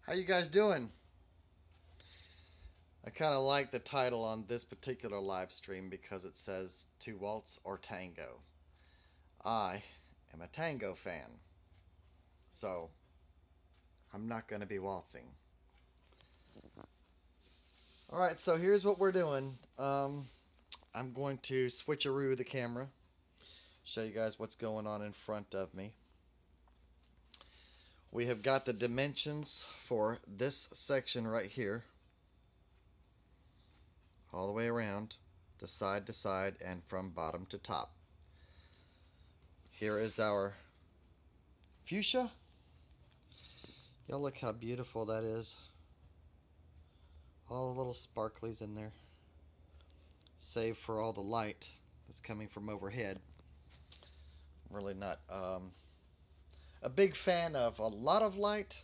How you guys doing? I kind of like the title on this particular live stream because it says to waltz or tango. I am a tango fan, so I'm not going to be waltzing. All right, so here's what we're doing. I'm going to switcheroo the camera, show you guys what's going on in front of me. We have got the dimensions for this section right here, all the way around, the side to side, and from bottom to top. Here is our fuchsia. Y'all look how beautiful that is. All the little sparklies in there. Save for all the light that's coming from overhead. Really not a big fan of a lot of light,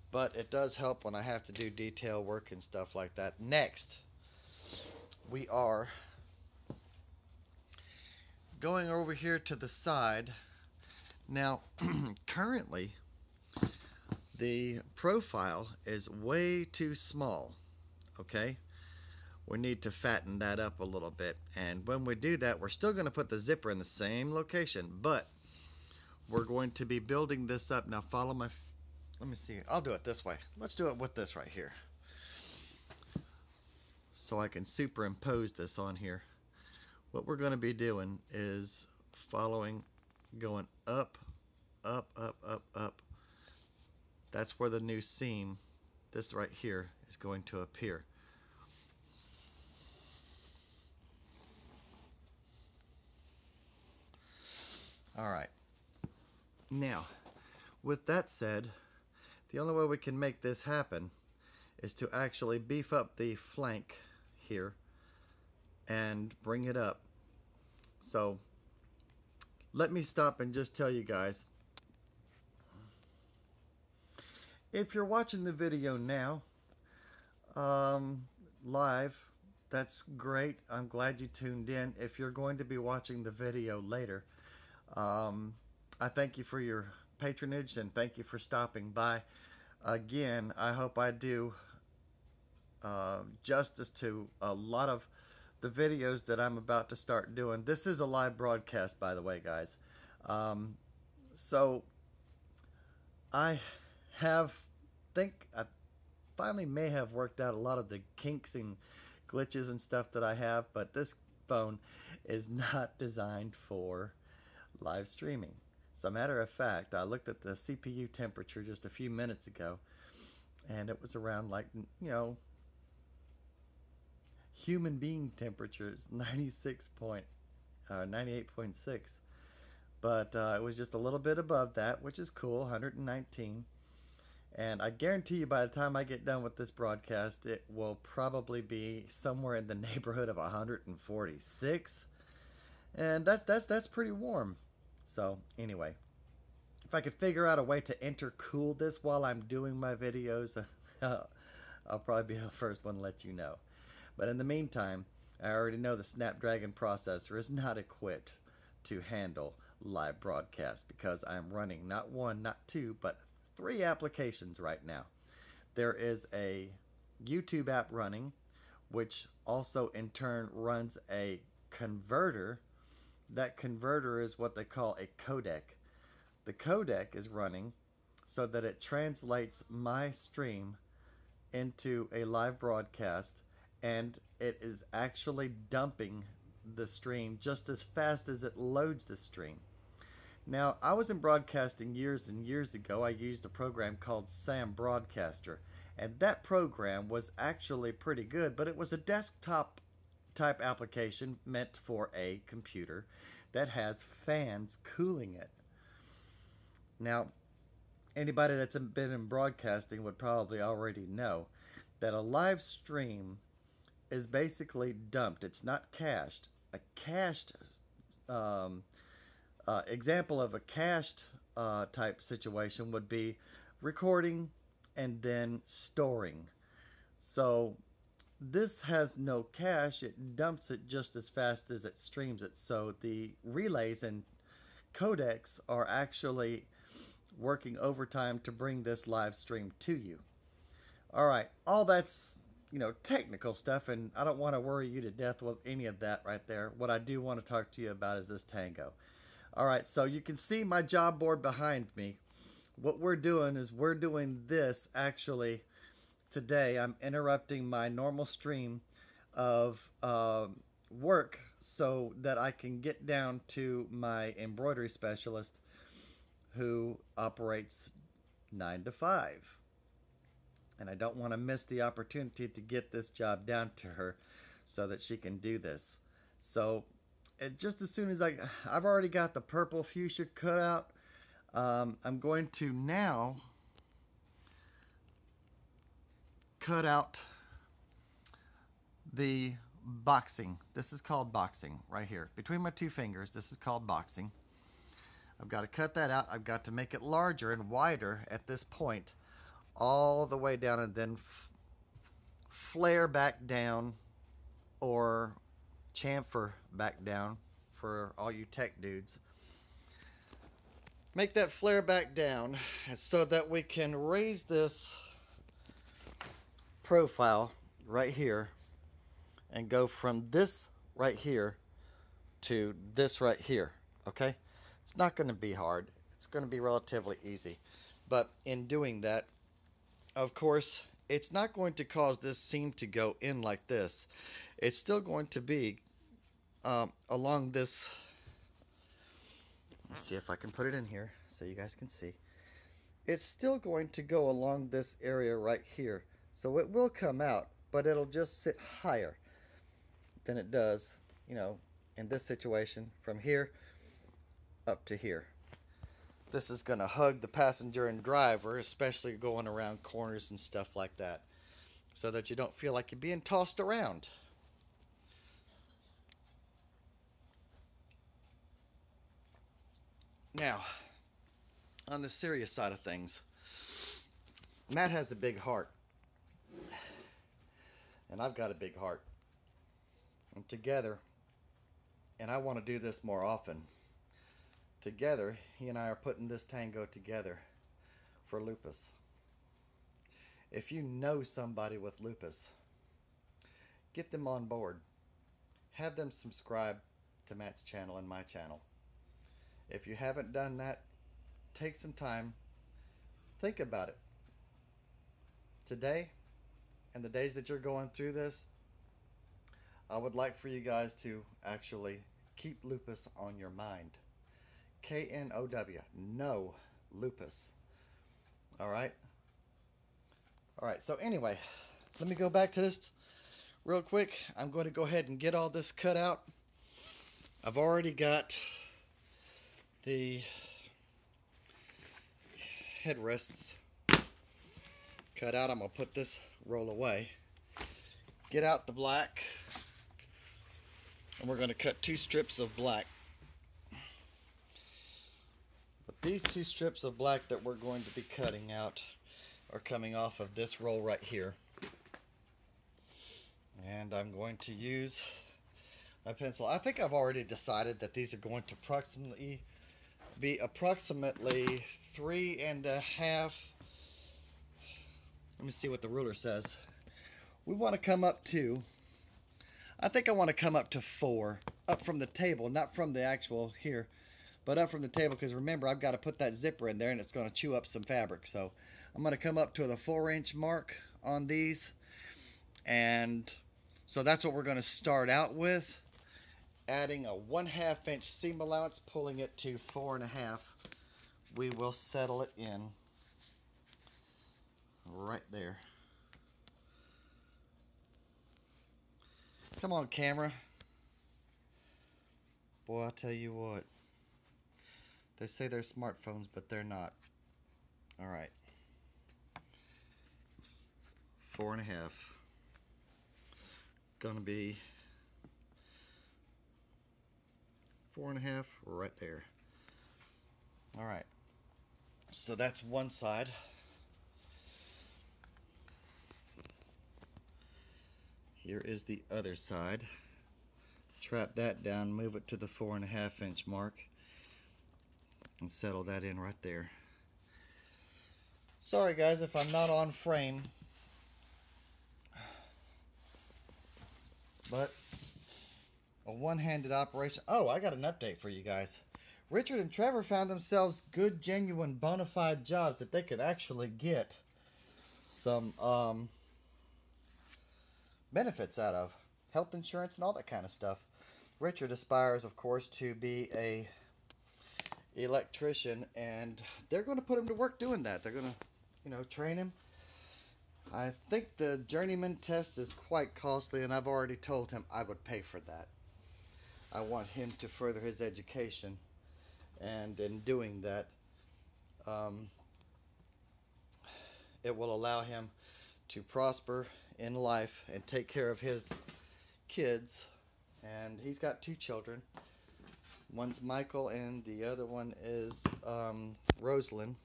but it does help when I have to do detail work and stuff like that. Next, we are going over here to the side. Now, currently, the profile is way too small, okay? We need to fatten that up a little bit, and when we do that, we're still going to put the zipper in the same location, but we're going to be building this up. Now follow my, let me see, I'll do it this way. Let's do it with this right here, so I can superimpose this on here. What we're going to be doing is following, going up, up, up, up, up. That's where the new seam, this right here, is going to appear. All right. Now, with that said, the only way we can make this happen is to actually beef up the flank here and bring it up. So, let me stop and just tell you guys, if you're watching the video now, live, that's great. I'm glad you tuned in. If you're going to be watching the video later, I thank you for your patronage and thank you for stopping by. Again, I hope I do justice to a lot of the videos that I'm about to start doing. This is a live broadcast, by the way, guys. So I I finally may have worked out a lot of the kinks and glitches and stuff that I have, but this phone is not designed for live streaming. As a matter of fact, I looked at the CPU temperature just a few minutes ago, and it was around, like, human being temperatures, 98.6, but it was just a little bit above that, which is cool, 119. And I guarantee you, by the time I get done with this broadcast, it will probably be somewhere in the neighborhood of 146, and that's pretty warm. So anyway, if I could figure out a way to intercool this while I'm doing my videos, I'll probably be the first one to let you know. But in the meantime, I already know the Snapdragon processor is not equipped to handle live broadcast because I'm running not one, not two, but 3 applications right now. There is a YouTube app running, which also in turn runs a converter. That converter is what they call a codec. The codec is running so that it translates my stream into a live broadcast, and it is actually dumping the stream just as fast as it loads the stream. Now, I was in broadcasting years and years ago. I used a program called Sam Broadcaster, and that program was actually pretty good, but it was a desktop type application meant for a computer that has fans cooling it. Now, anybody that's been in broadcasting would probably already know that a live stream is basically dumped. It's not cached. A cached example of a cached type situation would be recording and then storing. So this has no cache. It dumps it just as fast as it streams it. So the relays and codecs are actually working overtime to bring this live stream to you. All right, all that's, technical stuff, and I don't want to worry you to death with any of that right there. What I do want to talk to you about is this tango. All right, so you can see my job board behind me. What we're doing is we're doing this actually today. I'm interrupting my normal stream of work so that I can get down to my embroidery specialist who operates 9 to 5. And I don't want to miss the opportunity to get this job down to her so that she can do this. So just as soon as I've already got the purple fuchsia cut out, I'm going to now cut out the boxing. This is called boxing right here. Between my two fingers, this is called boxing. I've got to cut that out. I've got to make it larger and wider at this point, all the way down, and then flare back down, or chamfer back down for all you tech dudes. Make that flare back down so that we can raise this profile right here and go from this right here to this right here. Okay, it's not going to be hard. It's going to be relatively easy, but in doing that, of course, it's not going to cause this seam to go in like this. It's still going to be along this. Let's see if I can put it in here so you guys can see. It's still going to go along this area right here. So it will come out, but it'll just sit higher than it does, in this situation from here up to here. This is going to hug the passenger and driver, especially going around corners and stuff like that, so that you don't feel like you're being tossed around. Now, on the serious side of things, Matt has a big heart, and I've got a big heart. And together, and I want to do this more often, together, he and I are putting this tango together for lupus. If you know somebody with lupus, get them on board. Have them subscribe to Matt's channel and my channel. If you haven't done that, take some time, think about it. Today, and the days that you're going through this, I would like for you guys to actually keep lupus on your mind. K-N-O-W, no lupus. All right? All right, so anyway, let me go back to this real quick. I'm going to go ahead and get all this cut out. I've already got the headrests cut out. I'm going to put this roll away. Get out the black. And we're going to cut 2 strips of black. But these 2 strips of black that we're going to be cutting out are coming off of this roll right here. And I'm going to use my pencil. I think I've already decided that these are going to be approximately 3.5. Let me see what the ruler says. We want to come up to, I think I want to come up to 4, up from the table, not from the actual here, but up from the table, because remember, I've got to put that zipper in there and it's going to chew up some fabric. So I'm going to come up to the 4-inch mark on these, and so that's what we're going to start out with, adding a 1/2 inch seam allowance, pulling it to 4.5. We will settle it in right there. Come on, camera. Boy, I'll tell you what. They say they're smartphones, but they're not. All right. 4.5. Gonna be 4.5 right there. All right. So that's one side. Here is the other side. Trap that down, move it to the 4.5 inch mark, and settle that in right there. Sorry guys if I'm not on frame. but a one-handed operation. Oh, I got an update for you guys. Richard and Trevor found themselves good, genuine, bona fide jobs that they could actually get some benefits out of. Health insurance and all that kind of stuff. Richard aspires, of course, to be a electrician, and they're going to put him to work doing that. They're going to, train him. I think the journeyman test is quite costly, and I've already told him I would pay for that. I want him to further his education, and in doing that, it will allow him to prosper in life and take care of his kids. And he's got 2 children. One's Michael, and the other one is Rosalind.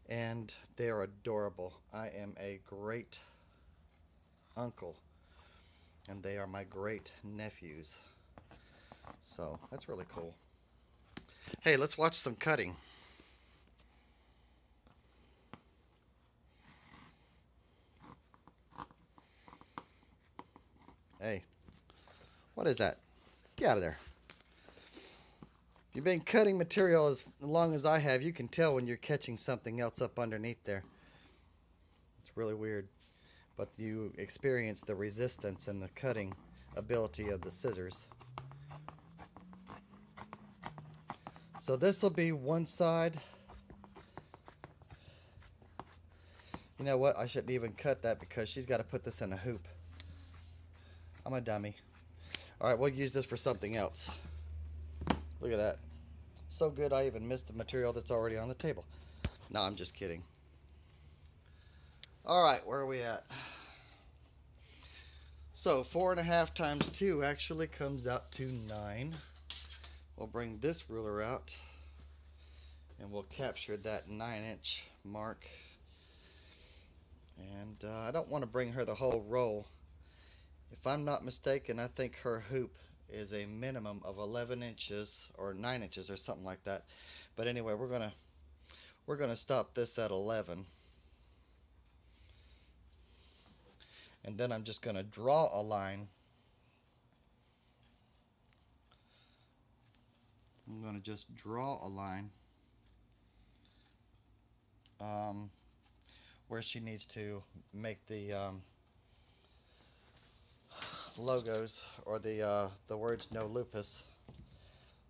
And they are adorable. I am a great uncle, and they are my great nephews. So that's really cool. Hey, let's watch some cutting. Hey, what is that? Get out of there. If you've been cutting material as long as I have, you can tell when you're catching something else up underneath there. It's really weird. But you experience the resistance and the cutting ability of the scissors. So this will be one side. You know what? I shouldn't even cut that because she's got to put this in a hoop. I'm a dummy. Alright, we'll use this for something else. Look at that. So good I even missed the material that's already on the table. No, I'm just kidding. Alright, where are we at? So 4.5 times 2 actually comes out to 9. We'll bring this ruler out and we'll capture that 9-inch mark. And I don't want to bring her the whole roll. If I'm not mistaken, I think her hoop is a minimum of 11 inches or 9 inches or something like that. But anyway, we're gonna stop this at 11. And then I'm just gonna draw a line. I'm gonna just draw a line where she needs to make the logos or the words "no lupus."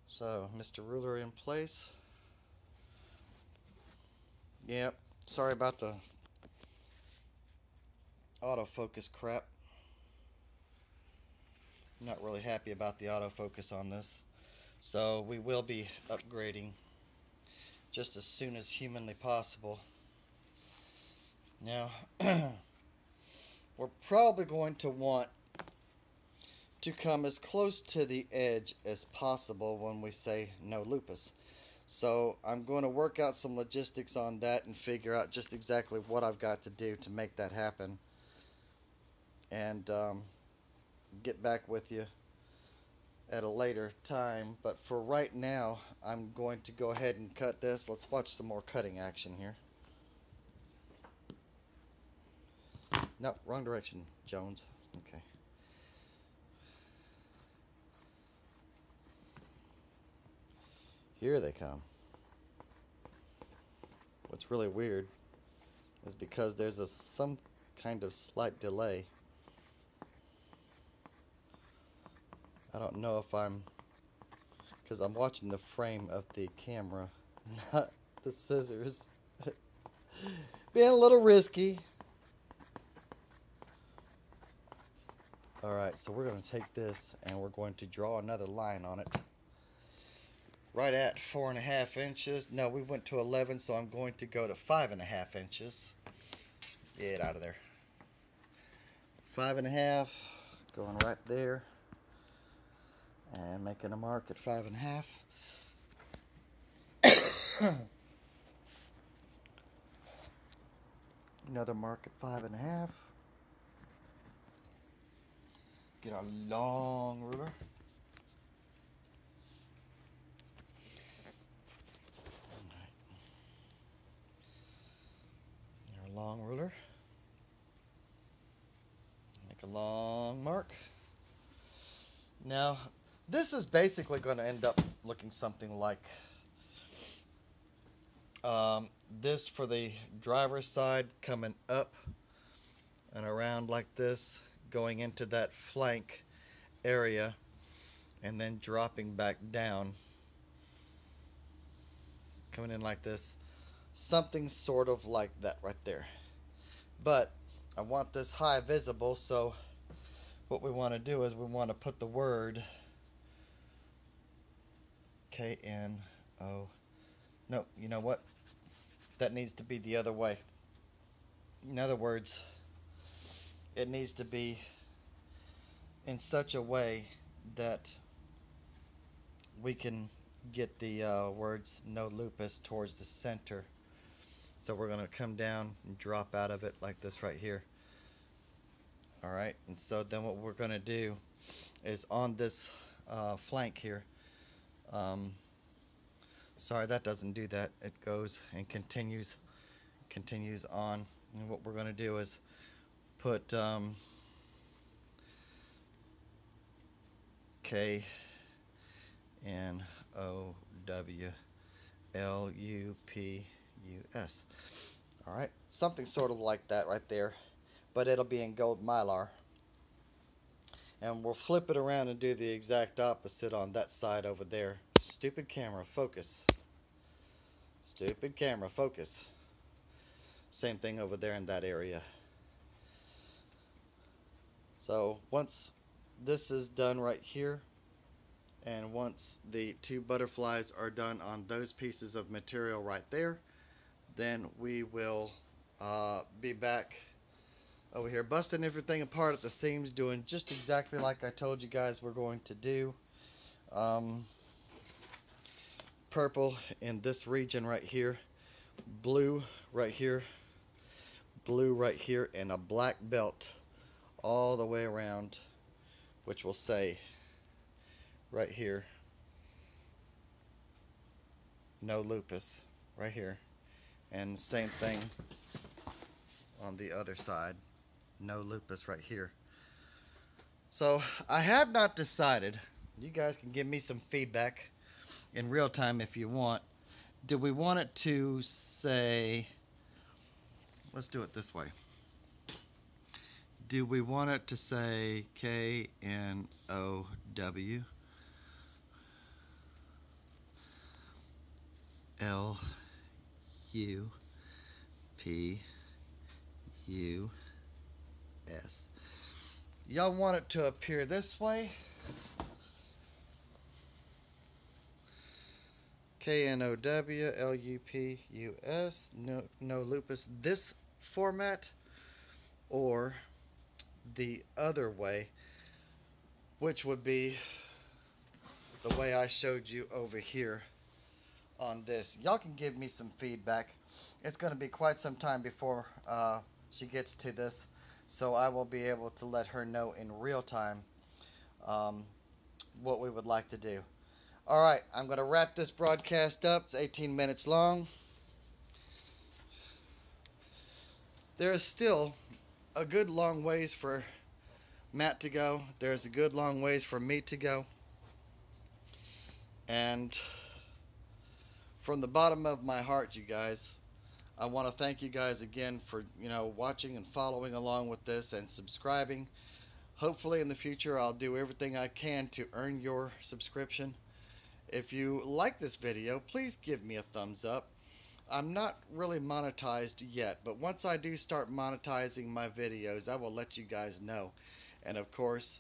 So, Mr. Ruler in place. Yep, sorry about the autofocus crap. I'm not really happy about the autofocus on this. So we will be upgrading just as soon as humanly possible. Now, we're probably going to want to come as close to the edge as possible when we say no lupus. So I'm going to work out some logistics on that and figure out just exactly what I've got to do to make that happen. And get back with you at a later time. But for right now, I'm going to go ahead and cut this. Let's watch some more cutting action here. No, wrong direction, Jones. Okay. Here they come. What's really weird is because there's some kind of slight delay. I don't know if because I'm watching the frame of the camera, not the scissors. Being a little risky. Alright, so we're going to take this and we're going to draw another line on it. Right at 4.5 inches. No, we went to 11, so I'm going to go to 5.5 inches. Get out of there. 5.5, going right there. And making a mark at 5.5. Another mark at 5.5. Get our long ruler. Our long ruler. Make a long mark. this is basically going to end up looking something like this for the driver's side, coming up and around like this, going into that flank area, and then dropping back down, coming in like this. Something sort of like that right there. But I want this high visible, so what we want to do is we want to put the word K-N-O. No, you know what? That needs to be the other way. In other words, it needs to be in such a way that we can get the words no lupus towards the center. So we're going to come down and drop out of it like this right here. Alright, and so then what we're going to do is on this flank here, sorry, that doesn't do that. It goes and continues on. And what we're going to do is put K-N-O-W-L-U-P-U-S. Alright, something sort of like that right there, but it'll be in gold mylar. And we'll flip it around and do the exact opposite on that side over there. Stupid camera, focus. Stupid camera, focus. Same thing over there in that area. So once this is done right here, and once the two butterflies are done on those pieces of material right there, then we will be back over here busting everything apart at the seams, doing just exactly like I told you guys we're going to do. Purple in this region right here, blue right here, blue right here, and a black belt all the way around, which will say right here no lupus right here, and same thing on the other side, no lupus right here. So I have not decided. You guys can give me some feedback in real time if you want. Do we want it to say, let's do it this way. Do we want it to say K-N-O-W L-U-P-U-S? Y'all want it to appear this way? K-N-O-W-L-U-P-U-S, no lupus, this format, or the other way, which would be the way I showed you over here on this. Y'all can give me some feedback. It's going to be quite some time before she gets to this, so I will be able to let her know in real time what we would like to do. Alright, I'm going to wrap this broadcast up. It's 18 minutes long. There is still a good long ways for Matt to go. There's a good long ways for me to go. And from the bottom of my heart, you guys, I want to thank you guys again for, watching and following along with this and subscribing. Hopefully in the future I'll do everything I can to earn your subscription. If you like this video, please give me a thumbs up. I'm not really monetized yet, but once I do start monetizing my videos, I will let you guys know. And of course,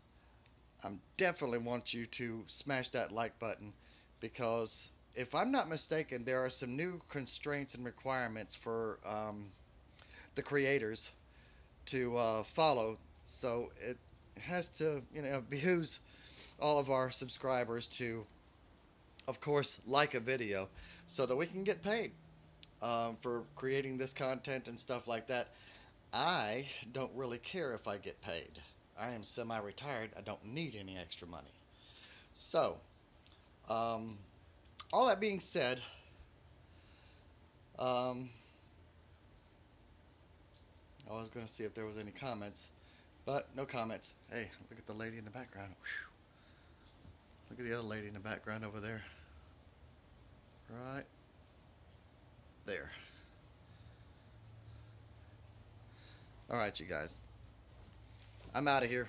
I definitely want you to smash that like button, because if I'm not mistaken, there are some new constraints and requirements for the creators to follow. So it has to, behooves all of our subscribers to, of course, like a video so that we can get paid for creating this content and stuff like that. I don't really care if I get paid. I am semi-retired. I don't need any extra money. So, all that being said, I was going to see if there was any comments, but no comments. Hey, look at the lady in the background. Whew. Look at the other lady in the background over there. Right there. All right, you guys. I'm out of here.